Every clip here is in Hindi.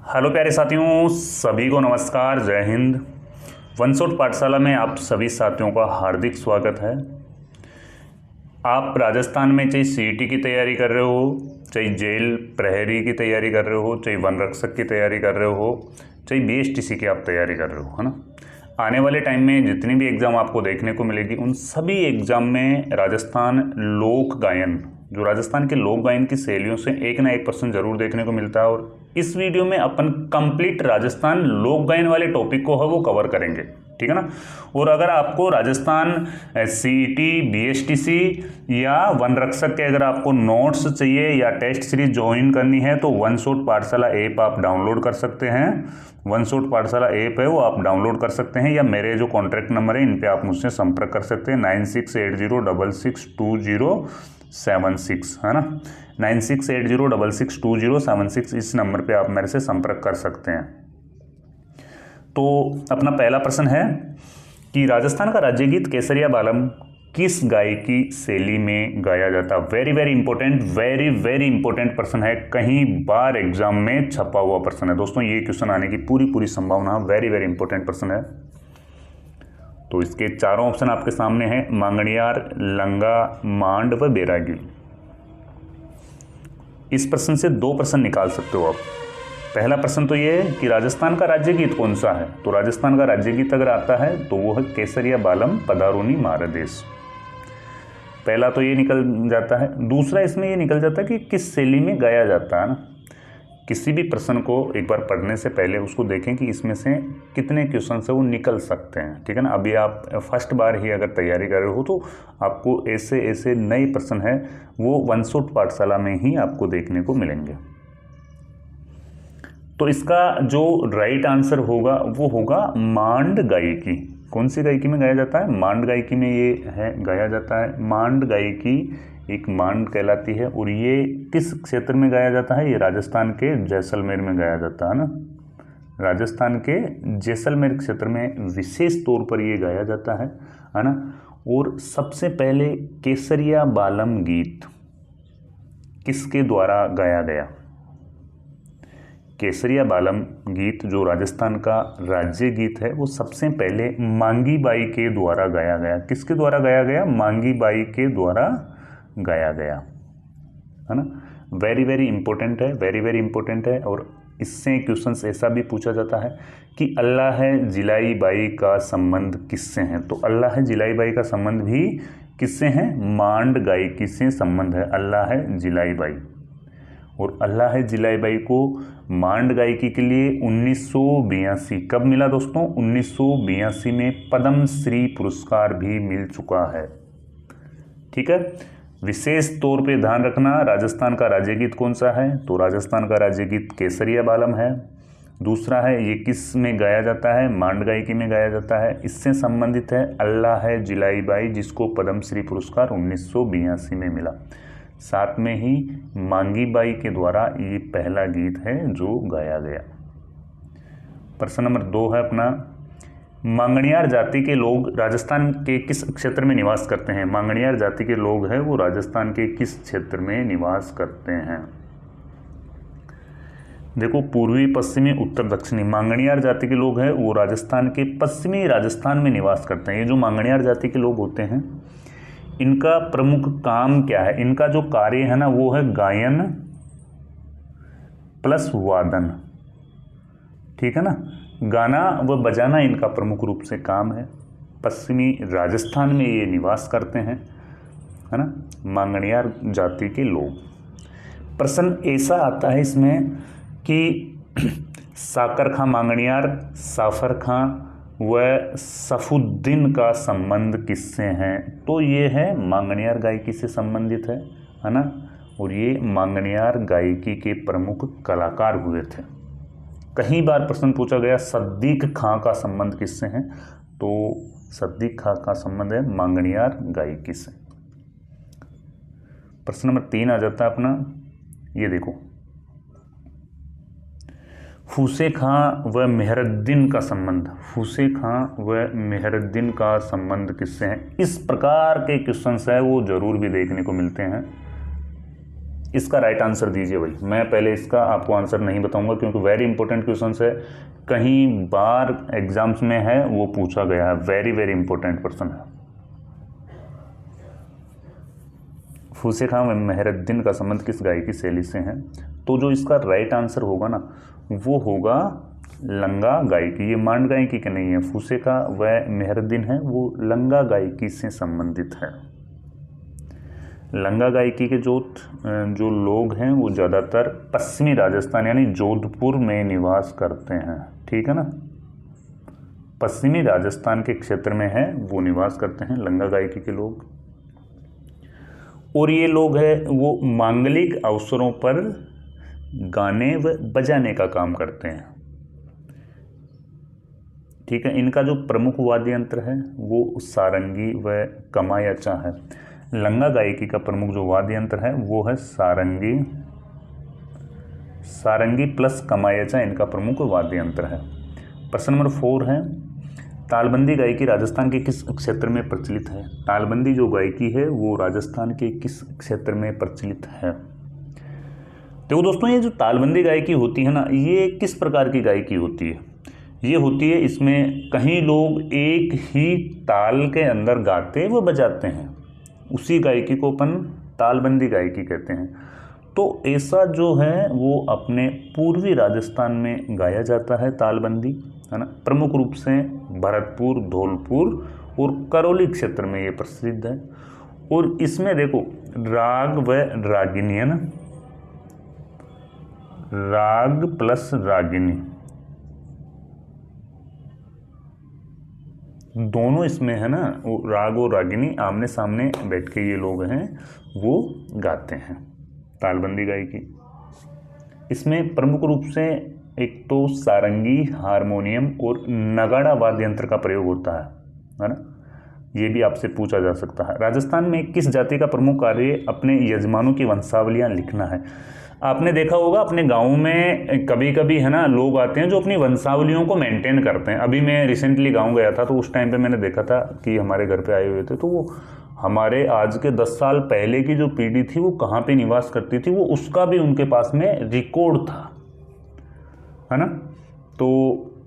हेलो प्यारे साथियों, सभी को नमस्कार, जय हिंद। वनशॉट पाठशाला में आप सभी साथियों का हार्दिक स्वागत है। आप राजस्थान में चाहे सीईटी की तैयारी कर रहे हो, चाहे जेल प्रहरी की तैयारी कर रहे हो, चाहे वन रक्षक की तैयारी कर रहे हो, चाहे बीएसटीसी की आप तैयारी कर रहे हो, है ना। आने वाले टाइम में जितनी भी एग्ज़ाम आपको देखने को मिलेगी, उन सभी एग्ज़ाम में राजस्थान लोक गायन, जो राजस्थान के लोक गायन की शैलियों से एक ना एक प्रश्न जरूर देखने को मिलता है। और इस वीडियो में अपन कंप्लीट राजस्थान लोक गायन वाले टॉपिक को है वो कवर करेंगे, ठीक है ना। और अगर आपको राजस्थान सीईटी, बीएसटीसी या वन रक्षक के अगर आपको नोट्स चाहिए या टेस्ट सीरीज ज्वाइन करनी है तो वनशॉट पाठशाला ऐप आप डाउनलोड कर सकते हैं। वनशॉट पाठशाला ऐप है वो आप डाउनलोड कर सकते हैं, या मेरे जो कॉन्टैक्ट नंबर है इन पे आप मुझसे संपर्क कर सकते हैं। 9680662076, है ना। 9680662076, इस नंबर पे आप मेरे से संपर्क कर सकते हैं। तो अपना पहला प्रश्न है कि राजस्थान का राज्य गीत केसरिया बालम किस गायकी शैली में गाया जाता है। Very very important, very very important प्रश्न है, कहीं बार एग्जाम में छपा हुआ प्रश्न है दोस्तों। ये क्वेश्चन आने की पूरी पूरी संभावना, वेरी वेरी इंपॉर्टेंट प्रश्न है। तो इसके चारों ऑप्शन आपके सामने हैं, मांगणियार, लंगा, मांड व बैरागी। इस प्रश्न से दो प्रश्न निकाल सकते हो आप। पहला प्रश्न तो ये है कि राजस्थान का राज्य गीत कौन सा है। तो राजस्थान का राज्य गीत अगर आता है तो वो है केसरिया बालम पधारोनी मारदेश। पहला तो ये निकल जाता है। दूसरा इसमें ये निकल जाता है कि किस शैली में गाया जाता है ना। किसी भी प्रश्न को एक बार पढ़ने से पहले उसको देखें कि इसमें से कितने क्वेश्चन से वो निकल सकते हैं, ठीक है ना। अभी आप फर्स्ट बार ही अगर तैयारी कर रहे हो तो आपको ऐसे ऐसे नए प्रश्न हैं वो वनशॉट पाठशाला में ही आपको देखने को मिलेंगे। तो इसका जो राइट आंसर होगा वो होगा मांड गायकी। कौन सी गायकी में गाया जाता है? मांड गायकी में ये है गाया जाता है। मांड गायकी एक मांड कहलाती है। और ये किस क्षेत्र में गाया जाता है? ये राजस्थान के जैसलमेर में गाया जाता है ना। राजस्थान के जैसलमेर क्षेत्र में विशेष तौर पर ये गाया जाता है ना। और सबसे पहले केसरिया बालम गीत किसके द्वारा गाया गया? केसरिया बालम गीत जो राजस्थान का राज्य गीत है वो सबसे पहले मांगी बाई के द्वारा गाया गया। किसके द्वारा गाया गया? मांगी बाई के द्वारा गाया गया, है ना। वेरी वेरी इंपॉर्टेंट है, वेरी वेरी इंपॉर्टेंट है। और इससे क्वेश्चंस ऐसा भी पूछा जाता है कि अल्लाह है जिलाई बाई का संबंध किससे है। तो अल्लाह है जिलाई बाई का संबंध भी किससे है? मांड गायकी से संबंध है अल्लाह है जिलाई बाई। और अल्लाह है जिलाई बाई को मांड गायकी के लिए 1982 कब मिला दोस्तों? 1982 में पद्म श्री पुरस्कार भी मिल चुका है, ठीक है। विशेष तौर पे ध्यान रखना, राजस्थान का राज्य गीत कौन सा है? तो राजस्थान का राज्य गीत केसरिया बालम है। दूसरा है ये किस में गाया जाता है? मांड गायकी में गाया जाता है। इससे संबंधित है अल्लाह है जिलाई बाई, जिसको पद्म श्री पुरस्कार 1982 में मिला। साथ में ही मांगी बाई के द्वारा ये पहला गीत है जो गाया गया। प्रश्न नंबर 2 है अपना, मांगणियार जाति के लोग राजस्थान के किस क्षेत्र में निवास करते हैं? मांगणियार जाति के लोग हैं वो राजस्थान के किस क्षेत्र में निवास करते हैं? देखो, पूर्वी, पश्चिमी, उत्तर, दक्षिणी। मांगणियार जाति के लोग हैं वो राजस्थान के पश्चिमी राजस्थान में निवास करते हैं। ये जो मांगणियार जाति के लोग होते हैं इनका प्रमुख काम क्या है? इनका जो कार्य है ना वो है गायन प्लस वादन, ठीक है ना। गाना व बजाना इनका प्रमुख रूप से काम है। पश्चिमी राजस्थान में ये निवास करते हैं, है ना, मांगणियार जाति के लोग। प्रश्न ऐसा आता है इसमें कि साकर खां मांगणियार, साफर खां व सफुद्दीन का संबंध किससे है? तो ये है मांगणियार गायकी से संबंधित है ना। और ये मांगणियार गायकी के प्रमुख कलाकार हुए थे। कई बार प्रश्न पूछा गया सद्दीक खां का संबंध किससे है? तो सद्दीक खां का संबंध है मांगणियार गायकी से। प्रश्न नंबर 3 आ जाता है अपना, ये देखो, फूसे खां व मेहरुद्दीन का संबंध। फूसे खां व मेहरुद्दीन का संबंध किससे है? इस प्रकार के क्वेश्चंस है वो जरूर भी देखने को मिलते हैं। इसका राइट आंसर दीजिए भाई। मैं पहले इसका आपको आंसर नहीं बताऊंगा क्योंकि वेरी इंपॉर्टेंट क्वेश्चन है, कहीं बार एग्जाम्स में है, वो पूछा गया है, वेरी वेरी इंपॉर्टेंट क्वेश्चन है। फूसे खां मेहरुद्दीन का संबंध किस गायकी शैली से है? तो जो इसका राइट आंसर होगा ना वो होगा लंगा गायकी। ये मांड गायकी के नहीं है, फूसे खां व मेहरुद्दीन है वो लंगा गायकी से संबंधित है। लंगा गायकी के जो लोग हैं वो ज़्यादातर पश्चिमी राजस्थान यानी जोधपुर में निवास करते हैं, ठीक है ना, पश्चिमी राजस्थान के क्षेत्र में है वो निवास करते हैं लंगा गायकी के लोग। और ये लोग हैं वो मांगलिक अवसरों पर गाने व बजाने का काम करते हैं, ठीक है। इनका जो प्रमुख वाद्य यंत्र है वो सारंगी व कमायाचा है। लंगा गायकी का प्रमुख जो वाद्य यंत्र है वो है सारंगी प्लस कमायाचा इनका प्रमुख वाद्य यंत्र है। प्रश्न नंबर 4 है, तालबंदी गायकी राजस्थान के किस क्षेत्र में प्रचलित है? तालबंदी जो गायकी है वो राजस्थान के किस क्षेत्र में प्रचलित है? देखो दोस्तों, ये जो तालबंदी गायकी होती है ना, ये किस प्रकार की गायकी होती है? ये होती है, इसमें कहीं लोग एक ही ताल के अंदर गाते व बजाते हैं, उसी गायकी को अपन तालबंदी गायकी कहते हैं। तो ऐसा जो है वो अपने पूर्वी राजस्थान में गाया जाता है तालबंदी, है ना। प्रमुख रूप से भरतपुर, धौलपुर और करौली क्षेत्र में ये प्रसिद्ध है। और इसमें देखो राग व रागिनी है ना, राग प्लस रागिनी दोनों इसमें है ना, वो राग और रागिनी आमने सामने बैठ के ये लोग हैं वो गाते हैं तालबंदी गायकी। इसमें प्रमुख रूप से एक तो सारंगी, हारमोनियम और नगाड़ा वाद्य यंत्र का प्रयोग होता है ना। ये भी आपसे पूछा जा सकता है। राजस्थान में किस जाति का प्रमुख कार्य अपने यजमानों की वंशावलियां लिखना है? आपने देखा होगा अपने गाँव में कभी कभी है ना लोग आते हैं जो अपनी वंशावलियों को मेंटेन करते हैं। अभी मैं रिसेंटली गाँव गया था तो उस टाइम पे मैंने देखा था कि हमारे घर पे आए हुए थे, तो वो हमारे आज के 10 साल पहले की जो पीढ़ी थी वो कहाँ पे निवास करती थी वो उसका भी उनके पास में रिकॉर्ड था, है ना। तो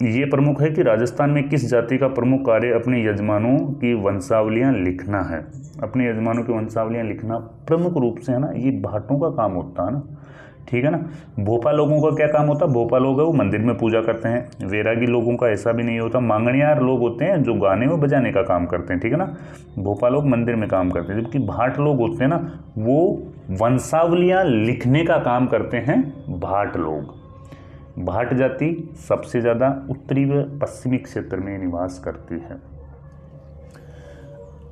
ये प्रमुख है कि राजस्थान में किस जाति का प्रमुख कार्य अपने यजमानों की वंशावलियां लिखना है? अपने यजमानों की वंशावलियां लिखना प्रमुख रूप से है ना ये भाटों का काम होता है ना, ठीक है ना। भोपा लोगों का क्या काम होता है? भोपा लोग है वो मंदिर में पूजा करते हैं। वैरागी लोगों का ऐसा भी नहीं होता। मांगणियार लोग होते हैं जो गाने व बजाने का काम करते हैं, ठीक है ना। भोपा लोग मंदिर में काम करते हैं, जबकि भाट लोग होते हैं ना वो वंशावलियां लिखने का काम करते हैं भाट लोग। भाट जाति सबसे ज़्यादा उत्तरी व पश्चिमी क्षेत्र में निवास करती है।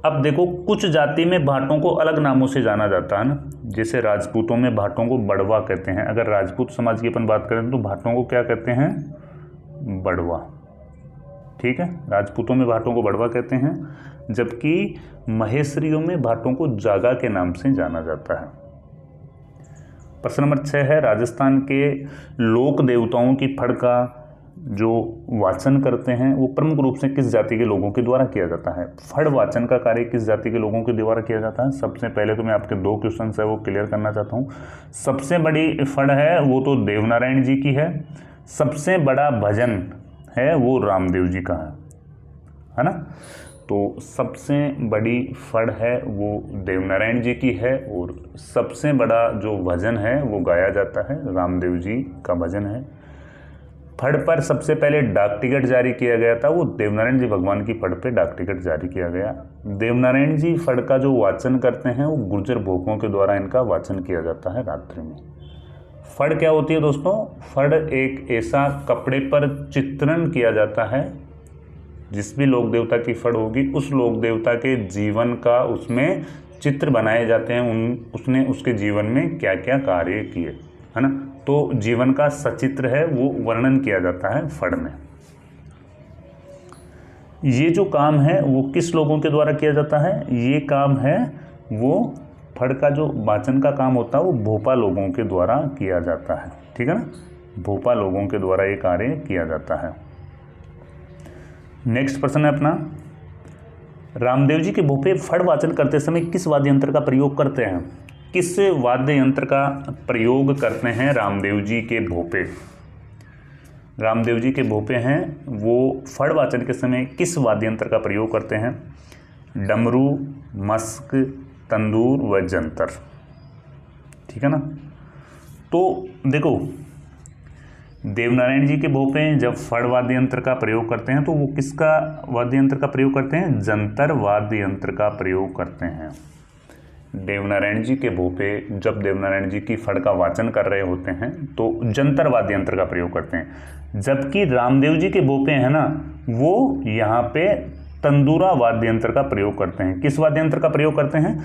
अब देखो कुछ जाति में भाटों को अलग नामों से जाना जाता है ना, जैसे राजपूतों में भाटों को बड़वा कहते हैं। अगर राजपूत समाज की अपन बात करें तो भाटों को क्या कहते हैं? बड़वा, ठीक है। राजपूतों में भाटों को बड़वा कहते हैं, जबकि महेश्वरियों में भाटों को जागा के नाम से जाना जाता है। प्रश्न नंबर 6 है, राजस्थान के लोक देवताओं की फड़ का जो वाचन करते हैं वो प्रमुख रूप से किस जाति के लोगों के द्वारा किया जाता है? फड़ वाचन का कार्य किस जाति के लोगों के द्वारा किया जाता है? सबसे पहले तो मैं आपके 2 क्वेश्चन है वो क्लियर करना चाहता हूँ। सबसे बड़ी फड़ है वो तो देवनारायण जी की है। सबसे बड़ा भजन है वो रामदेव जी का है ना। तो सबसे बड़ी फड़ है वो देवनारायण जी की है और सबसे बड़ा जो भजन है वो गाया जाता है रामदेव जी का भजन है। फड़ पर सबसे पहले डाक टिकट जारी किया गया था, वो देवनारायण जी भगवान की फड़ पे डाक टिकट जारी किया गया। देवनारायण जी फड़ का जो वाचन करते हैं वो गुर्जर भोपों के द्वारा इनका वाचन किया जाता है रात्रि में। फड़ क्या होती है दोस्तों? फड़ एक ऐसा कपड़े पर चित्रण किया जाता है, जिस भी लोक देवता की फड़ होगी उस लोक देवता के जीवन का उसमें चित्र बनाए जाते हैं। उसने उसके जीवन में क्या क्या कार्य किए, है ना। तो जीवन का सचित्र है वो वर्णन किया जाता है फड़ में। ये जो काम है वो किस लोगों के द्वारा किया जाता है? ये काम है वो फड़ का जो वाचन का काम होता है वो भोपा लोगों के द्वारा किया जाता है, ठीक है ना। भोपा लोगों के द्वारा ये कार्य किया जाता है। नेक्स्ट प्रश्न है अपना, रामदेव जी के भोपे फड़ वाचन करते समय किस वाद्य यंत्र का प्रयोग करते हैं? किस वाद्य यंत्र का प्रयोग करते हैं रामदेव जी के भोपे? रामदेव जी के भोपे हैं वो फड़ वाचन के समय किस वाद्य यंत्र का प्रयोग करते हैं? डमरू, मस्क, तंदूर व जंतर। ठीक है ना। तो देखो, देवनारायण जी के भोपे जब फड़ वाद्य यंत्र का प्रयोग करते हैं तो वो किसका वाद्य यंत्र का प्रयोग करते हैं? जंतर वाद्य यंत्र का प्रयोग करते हैं। देवनारायण जी के भोपे जब देवनारायण जी की फड़ का वाचन कर रहे होते हैं तो जंतर वाद्य यंत्र का प्रयोग करते हैं, जबकि रामदेव जी के भोपे हैं ना, वो यहाँ पे तंदूरा वाद्य यंत्र का प्रयोग करते हैं। किस वाद्य यंत्र का प्रयोग करते हैं?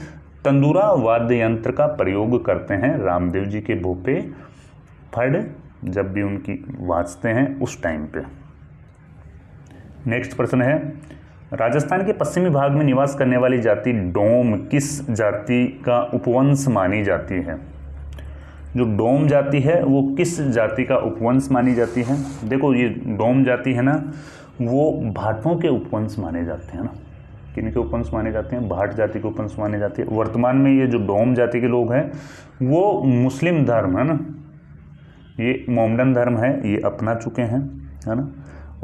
तंदूरा वाद्य यंत्र का प्रयोग करते हैं रामदेव जी के भोपे फड़ जब भी उनकी वाजते हैं उस टाइम पे। नेक्स्ट प्रश्न है, राजस्थान के पश्चिमी भाग में निवास करने वाली जाति डोम किस जाति का उपवंश मानी जाती है? जो डोम जाति है वो किस जाति का उपवंश मानी जाती है? देखो, ये डोम जाति है ना, वो भाटों के उपवंश माने जाते हैं ना। किन के उपवंश माने जाते हैं? भाट जाति के उपवंश माने जाते हैं। वर्तमान में ये जो डोम जाति के लोग हैं वो मुस्लिम धर्म है ना, ये मोमडन धर्म है, ये अपना चुके हैं, है ना,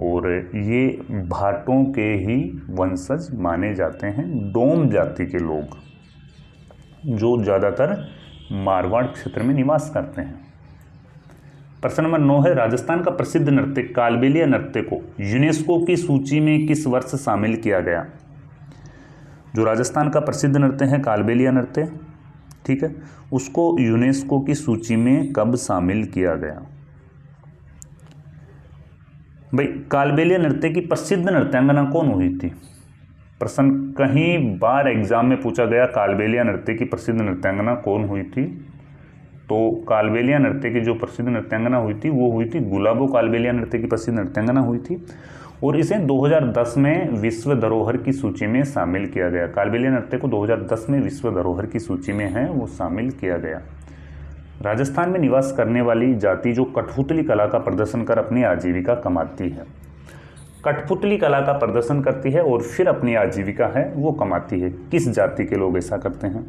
और ये भाटों के ही वंशज माने जाते हैं। डोम जाति के लोग जो ज़्यादातर मारवाड़ क्षेत्र में निवास करते हैं। प्रश्न नंबर 9 है, राजस्थान का प्रसिद्ध नृत्य कालबेलिया नृत्य को यूनेस्को की सूची में किस वर्ष शामिल किया गया? जो राजस्थान का प्रसिद्ध नृत्य है कालबेलिया नृत्य, ठीक है, उसको यूनेस्को की सूची में कब शामिल किया गया? भाई, कालबेलिया नृत्य की प्रसिद्ध नृत्यांगना कौन हुई थी? प्रश्न कहीं बार एग्जाम में पूछा गया, कालबेलिया नृत्य की प्रसिद्ध नृत्यांगना कौन हुई थी? तो कालबेलिया नृत्य की जो प्रसिद्ध नृत्यांगना हुई थी वो हुई थी गुलाबो। कालबेलिया नृत्य की प्रसिद्ध नृत्यांगना हुई थी और इसे 2010 में विश्व धरोहर की सूची में शामिल किया गया। कालबेलिया नृत्य को 2010 में विश्व धरोहर की सूची में है वो शामिल किया गया। राजस्थान में निवास करने वाली जाति जो कठपुतली कला का प्रदर्शन कर अपनी आजीविका कमाती है, कठपुतली कला का प्रदर्शन करती है और फिर अपनी आजीविका है वो कमाती है, किस जाति के लोग ऐसा करते हैं?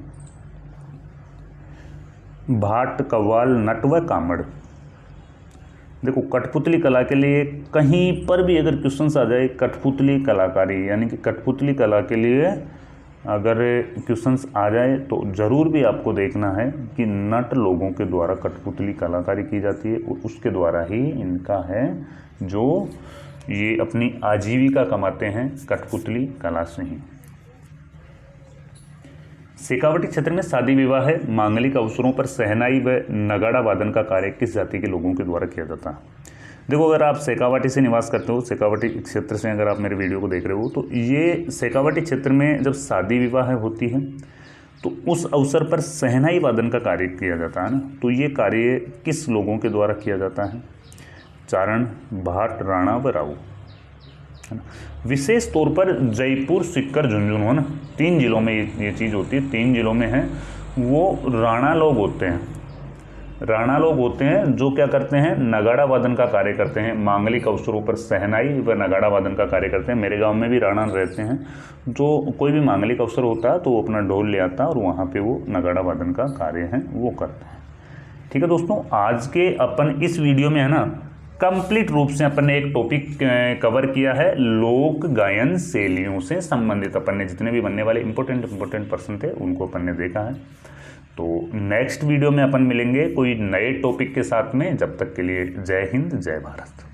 भाट, कव्वाल, नट व कामड़। देखो, कठपुतली कला के लिए कहीं पर भी अगर क्वेश्चंस आ जाए कठपुतली कलाकारी यानी कि कठपुतली कला के लिए अगर क्वेश्चंस आ जाए तो ज़रूर भी आपको देखना है कि नट लोगों के द्वारा कठपुतली कलाकारी की जाती है और उसके द्वारा ही इनका है जो ये अपनी आजीविका कमाते हैं कठपुतली कला से ही। शेखावटी क्षेत्र में शादी विवाह है मांगलिक अवसरों पर शहनाई व नगाड़ा वादन का कार्य किस जाति के लोगों के द्वारा किया जाता है? देखो, अगर आप शेखावटी से निवास करते हो, शेखावटी क्षेत्र से अगर आप मेरे वीडियो को देख रहे हो, तो ये शेखावटी क्षेत्र में जब शादी विवाह होती है तो उस अवसर पर शहनाई वादन का कार्य किया जाता है ना। तो ये कार्य किस लोगों के द्वारा किया जाता है? चारण, भाट, राणा व राव, है ना। विशेष तौर पर जयपुर, सीकर, झुंझुनू, है ना, 3 जिलों में ये चीज़ होती है। 3 जिलों में है वो राणा लोग होते हैं। राणा लोग होते हैं जो क्या करते हैं? नगाड़ा वादन का कार्य करते हैं। मांगलिक अवसरों पर शहनाई व नगाड़ा वादन का कार्य करते हैं। मेरे गांव में भी राणा रहते हैं, जो कोई भी मांगलिक अवसर होता है तो वो अपना ढोल ले आता है और वहाँ पे वो नगाड़ा वादन का कार्य है वो करते हैं। ठीक है दोस्तों, आज के अपन इस वीडियो में है ना कंप्लीट रूप से अपन ने एक टॉपिक कवर किया है, लोक गायन शैलियों से संबंधित अपन ने जितने भी बनने वाले इंपॉर्टेंट प्रश्न थे उनको अपन ने देखा है। तो नेक्स्ट वीडियो में अपन मिलेंगे कोई नए टॉपिक के साथ में। जब तक के लिए जय हिंद, जय भारत।